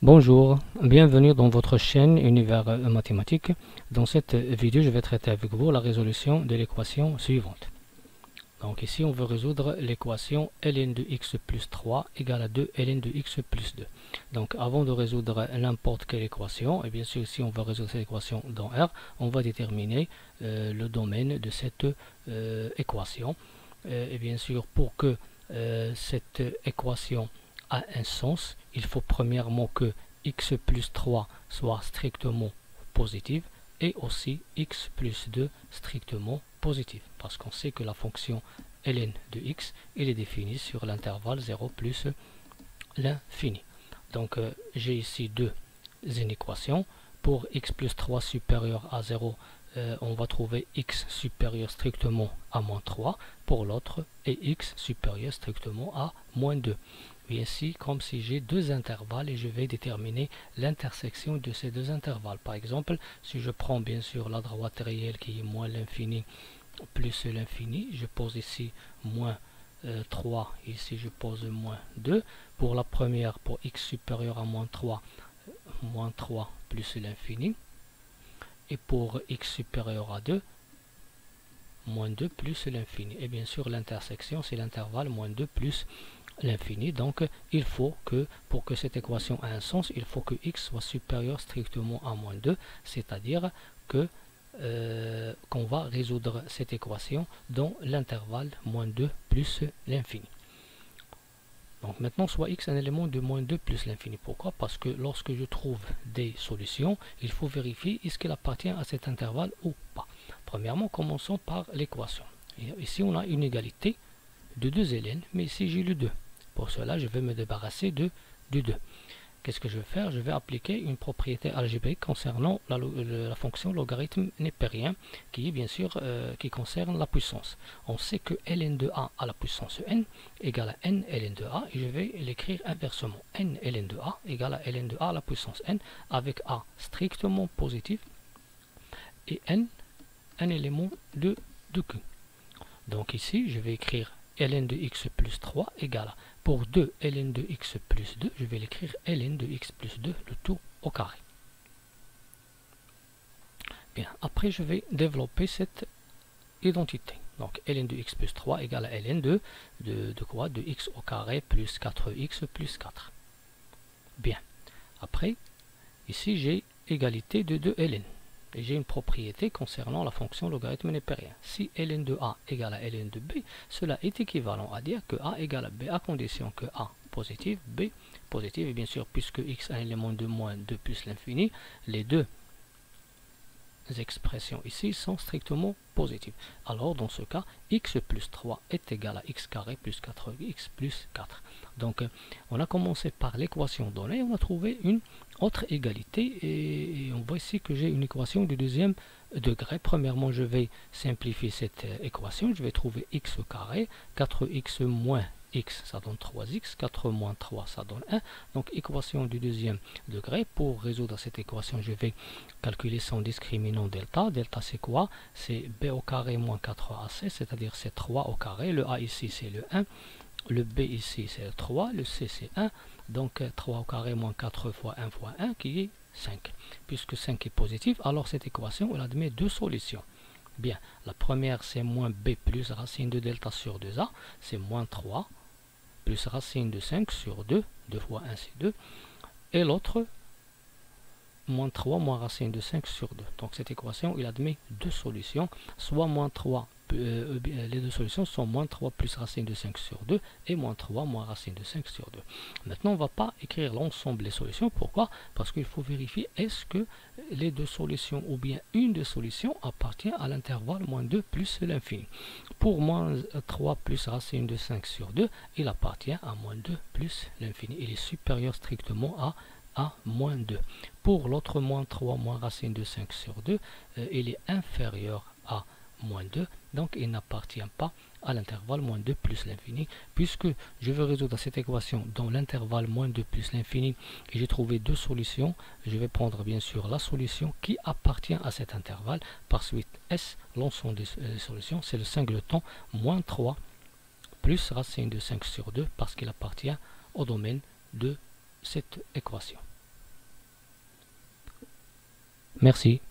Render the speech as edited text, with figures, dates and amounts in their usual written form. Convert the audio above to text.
Bonjour, bienvenue dans votre chaîne Univers Mathématiques. Dans cette vidéo, je vais traiter avec vous la résolution de l'équation suivante. Donc ici, on veut résoudre l'équation ln de x plus 3 égale à 2 ln de x plus 2. Donc avant de résoudre n'importe quelle équation, et bien sûr si on veut résoudre cette équation dans R, on va déterminer le domaine de cette équation. Et bien sûr, pour que cette équation a un sens, il faut premièrement que x plus 3 soit strictement positif et aussi x plus 2 strictement positif, parce qu'on sait que la fonction ln de x est définie sur l'intervalle 0 plus l'infini. Donc j'ai ici deux inéquations. Pour x plus 3 supérieur à 0, on va trouver x supérieur strictement à moins 3 pour l'autre et x supérieur strictement à moins 2. Et ainsi, comme si j'ai deux intervalles et je vais déterminer l'intersection de ces deux intervalles. Par exemple, si je prends bien sûr la droite réelle qui est moins l'infini plus l'infini, je pose ici moins 3, ici je pose moins 2. Pour la première, pour x supérieur à moins 3 plus l'infini. Et pour x supérieur à 2, moins 2 plus l'infini. Et bien sûr, l'intersection, c'est l'intervalle moins 2 plus l'infini. Donc, il faut que, pour que cette équation ait un sens, il faut que x soit supérieur strictement à moins 2, c'est-à-dire que qu'on va résoudre cette équation dans l'intervalle moins 2 plus l'infini. Donc maintenant, soit x un élément de moins 2 plus l'infini. Pourquoi? Parce que lorsque je trouve des solutions, il faut vérifier est-ce qu'elle appartient à cet intervalle ou pas. Premièrement, commençons par l'équation. Ici, on a une égalité de 2 ln, mais ici j'ai le 2. Pour cela, je vais me débarrasser du 2. Qu'est-ce que je vais faire? Je vais appliquer une propriété algébrique concernant la fonction logarithme népérien, qui est bien sûr qui concerne la puissance. On sait que ln de a à la puissance n égale à n ln de a, et je vais l'écrire inversement. N ln de a égale à ln de a à la puissance n, avec a strictement positif et n un élément de q. Donc ici, je vais écrire ln de x plus 3 égale à, pour 2 ln de x plus 2, je vais l'écrire ln de x plus 2, le tout au carré. Bien, après je vais développer cette identité. Donc ln de x plus 3 égale à ln de quoi? De x au carré plus 4x plus 4. Bien, après, ici j'ai égalité de 2 ln. Et j'ai une propriété concernant la fonction logarithme népérien. Si ln de a égale à ln de b, cela est équivalent à dire que a égale à b à condition que a positif, b positif. Et bien sûr, puisque x a un élément de moins 2 plus l'infini, les deux expressions ici sont strictement positives. Alors dans ce cas, x plus 3 est égal à x carré plus 4x plus 4. Donc on a commencé par l'équation donnée, on a trouvé une autre égalité et on voit ici que j'ai une équation du deuxième degré. Premièrement, je vais simplifier cette équation, je vais trouver x au carré, 4x moins x, ça donne 3x, 4 moins 3, ça donne 1. Donc, équation du deuxième degré. Pour résoudre cette équation, je vais calculer son discriminant delta. Delta, c'est quoi? C'est b au carré moins 4ac, c'est-à-dire c'est 3 au carré. Le a ici, c'est le 1. Le b ici, c'est le 3. Le c, c'est 1. Donc, 3 au carré moins 4 fois 1 fois 1, qui est 5. Puisque 5 est positif, alors cette équation, elle admet deux solutions. Bien, la première, c'est moins b plus racine de delta sur 2a, c'est moins 3 plus racine de 5 sur 2, 2 fois 1 c'est 2, et l'autre, moins 3 moins racine de 5 sur 2. Donc cette équation, il admet deux solutions, soit moins 3, les deux solutions sont moins 3 plus racine de 5 sur 2 et moins 3 moins racine de 5 sur 2. Maintenant, on ne va pas écrire l'ensemble des solutions. Pourquoi? Parce qu'il faut vérifier est-ce que les deux solutions ou bien une des solutions appartient à l'intervalle moins 2 plus l'infini. Pour moins 3 plus racine de 5 sur 2, il appartient à moins 2 plus l'infini. Il est supérieur strictement à moins 2. Pour l'autre moins 3 moins racine de 5 sur 2, il est inférieur à moins 2, donc il n'appartient pas à l'intervalle moins 2 plus l'infini. Puisque je veux résoudre cette équation dans l'intervalle moins 2 plus l'infini et j'ai trouvé deux solutions, je vais prendre bien sûr la solution qui appartient à cet intervalle. Par suite, S, l'ensemble des solutions, c'est le singleton moins 3 plus racine de 5 sur 2 parce qu'il appartient au domaine de cette équation. Merci.